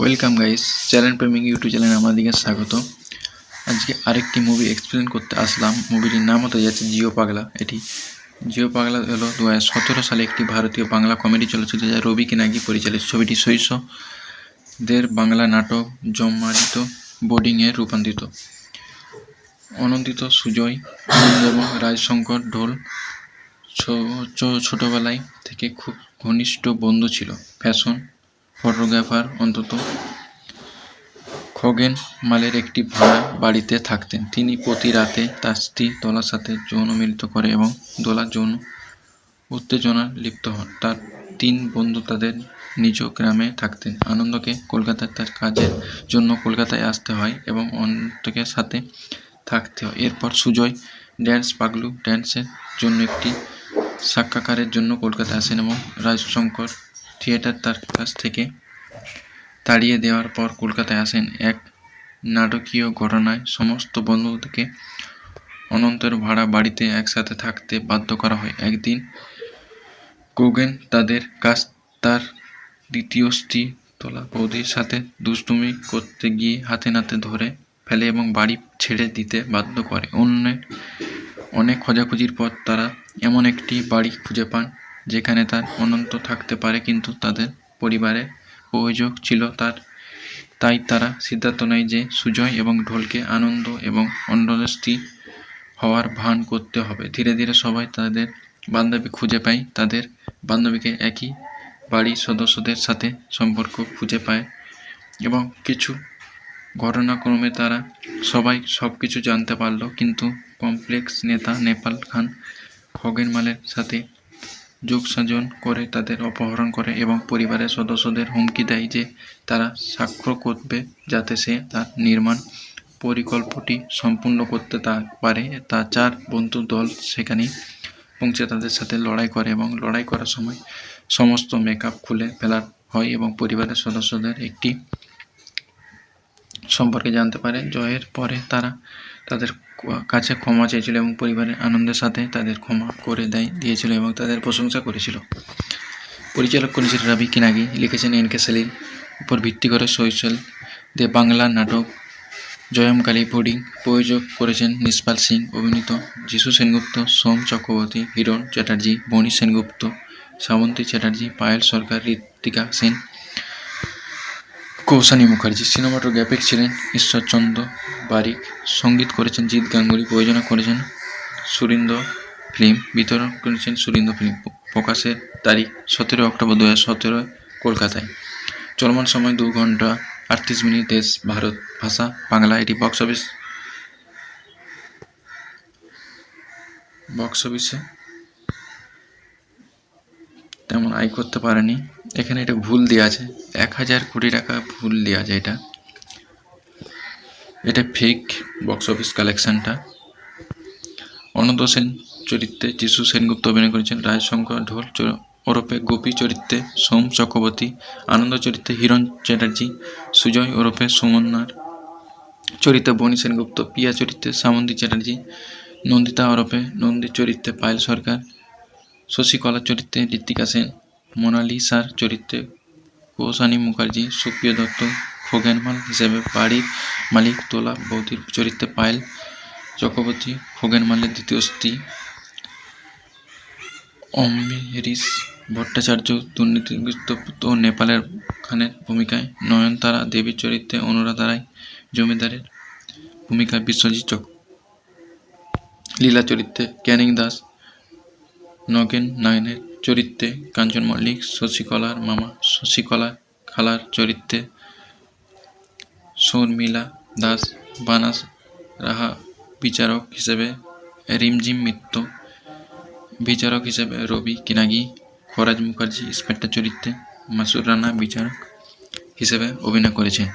Welcome guys, channel প্রেমিক YouTube চ্যানেলে আমাদেরকে স্বাগত। আজকে আরেকটি মুভি এক্সপ্লেন করতে আসলাম। মুভিটির নাম হতে যাচ্ছে জিও পাগলা। জিও পাগলা হলো 2017 সালে একটি ভারতীয় বাংলা কমেডি চলচ্চিত্র, যা রবি কিনাগি পরিচালিত। ছবিটি শৈশবদের বাংলা নাটক জমাদিত বোর্ডিংয়ে রূপান্তরিত। অনন্দিত, সুজয়, আনন্দ এবং রাজশঙ্কর ঢোল ছোটবেলায় থেকে খুব ঘনিষ্ঠ বন্ধু ছিল। ফ্যাশন ফটোগ্রাফার অন্তত খগেন মালের একটি ভাড়া বাড়িতে থাকতেন। তিনি প্রতি রাতে তার স্ত্রী দোলার সাথে যৌন মিলিত করে এবং দোলা যৌন উত্তেজনায় লিপ্ত হন। তার 3 বন্ধু তাদের নিজ গ্রামে থাকতেন। আনন্দকে কলকাতায় তার কাজের জন্য কলকাতায় আসতে হয় এবং অনন্তকে সাথে থাকতে হয়। এরপর সুজয় ড্যান্স পাগলু ড্যান্সের জন্য একটি সাক্ষাৎকারের জন্য কলকাতায় আসেন এবং রাজশঙ্কর থিয়েটার তার কাছ থেকে তাড়িয়ে দেওয়ার পর কলকাতায় আসেন। এক নাটকীয় ঘটনায় সমস্ত বন্ধুদেরকে অনন্তের ভাড়া বাড়িতে একসাথে থাকতে বাধ্য করা হয়। একদিন খগেন তাদের কাছ তার দ্বিতীয় স্ত্রী তোলা বৌদির সাথে দুষ্টুমি করতে গিয়ে হাতে নাতে ধরে ফেলে এবং বাড়ি ছেড়ে দিতে বাধ্য করে। অনেক খোঁজাখুঁজির পর তারা এমন একটি বাড়ি খুঁজে পান যেখানে তার অনন্ত থাকতে পারে, কিন্তু তাদের পরিবারে অভিযোগ ছিল তাই তারা সিদ্ধান্ত নেয় যে সুজয় এবং ঢোলকে আনন্দ এবং অন্যদের স্ত্রী হওয়ার ভান করতে হবে। ধীরে ধীরে সবাই তাদের বান্ধবী খুঁজে পায়, তাদের বান্ধবীকে একই বাড়ির সদস্যদের সাথে সম্পর্ক খুঁজে পায় এবং কিছু ঘটনাক্রমে তারা সবাই সব কিছু জানতে পারল। কিন্তু কমপ্লেক্স নেতা নেপাল খান খগেন মালের সাথে যোগসাজন করে তাদের অপহরণ করে এবং পরিবারের সদস্যদের হুমকি দেয় যে তারা সাক্ষ্য করবে যাতে সে তার নির্মাণ পরিকল্পনাটি সম্পূর্ণ করতে পারে। তা 4 বন্ধু দল সেখানে পৌঁছে তাদের সাথে লড়াই করে এবং লড়াই করার সময় সমস্ত মেকআপ খুলে ফেলা হয় এবং পরিবারের সদস্যদের একটি সম্পর্কে জানতে পারে। জয়ের পরে তারা তাদের কাছে ক্ষমা চেয়েছিল এবং পরিবারের আনন্দের সাথে তাদের ক্ষমা করে দিয়েছিল এবং তাদের প্রশংসা করেছিল। পরিচালক করেছিলেন রবি কিনাগি, লিখেছেন এন.কে সেলির, উপর ভিত্তি করে শৈশবদে বাংলা নাটক জয়মকালী বোর্ডিং। প্রযোজক করেছেন নিষ্পাল সিং। অভিনীত যিশু সেনগুপ্ত, সোম চক্রবর্তী, হিরণ চ্যাটার্জি, বনি সেনগুপ্ত, শ্রাবন্তী চ্যাটার্জি, পায়েল সরকার, ঋত্বিকা সেন, কৌশানী মুখার্জি। সিনেমাটোগ্রাফিক ছিলেন ঈশ্বরচন্দ্র বারিক। সঙ্গীত করেছেন জিৎ গাঙ্গুলি। প্রযোজনা করেছেন সুরিন্দ্র ফিল্ম। বিতরণ করেছেন সুরিন্দ্র ফিল্ম। প্রকাশের তারিখ 17 অক্টোবর 2017 কলকাতায়। চলমান সময় 2 ঘন্টা 38 মিনিট। দেশ ভারত, ভাষা বাংলা। এটি বক্স অফিসে তেমন আয় করতে পারেনি। এখানে এটা ভুল দেওয়া আছে, 1000 কোটি টাকা ভুল দেওয়া আছে। এটা ফেক বক্স অফিস কালেকশনটা। অনন্ত সেন চরিত্রে যিশু সেনগুপ্ত অভিনয় করেছেন। রাজশঙ্কর ঢোল ওরফে গোপী চরিত্রে সোম চক্রবর্তী, আনন্দ চরিত্রে হিরণ চ্যাটার্জি, সুজয় ওরফে সুমনার চরিত্রে বনি সেনগুপ্ত, পিয়া চরিত্রে শ্রাবন্তী চ্যাটার্জি, নন্দিতা ওরফে নন্দী চরিত্রে পায়েল সরকার, শশীকলার চরিত্রে ঋত্বিকা সেন, মোনালিসার চরিত্রে কৌশানী মুখার্জি, সুপ্রিয় দত্ত, খগেন মাল হিসেবে বাড়ির মালিক, তোলা বৌদির চরিত্রে পায়েল চক্রবর্তী, খগেন মালের দ্বিতীয় স্ত্রী, অমৃশ ভট্টাচার্য দুর্নীতিগ্রস্ত ও নেপালের খানের ভূমিকায়, নয়নতারা দেবীর চরিত্রে অনুরাধা রায়, জমিদারের ভূমিকায় বিশ্বজিৎ লীলা চরিত্রে ক্যানিং দাস, নগেন নায়নের চরিত্রে কাঞ্চন মল্লিক, শশীকলার মামা শশীকলা খালার চরিত্রে শর্মিলা দাস, বানাস রাহা বিচারক হিসেবে রিমঝিম মিত্র, বিচারক হিসেবে রবি কিনাগি, খরাজ মুখার্জি ইন্সপেক্টর চরিত্রে, মাসুর রানা বিচারক হিসেবে অভিনয় করেছেন।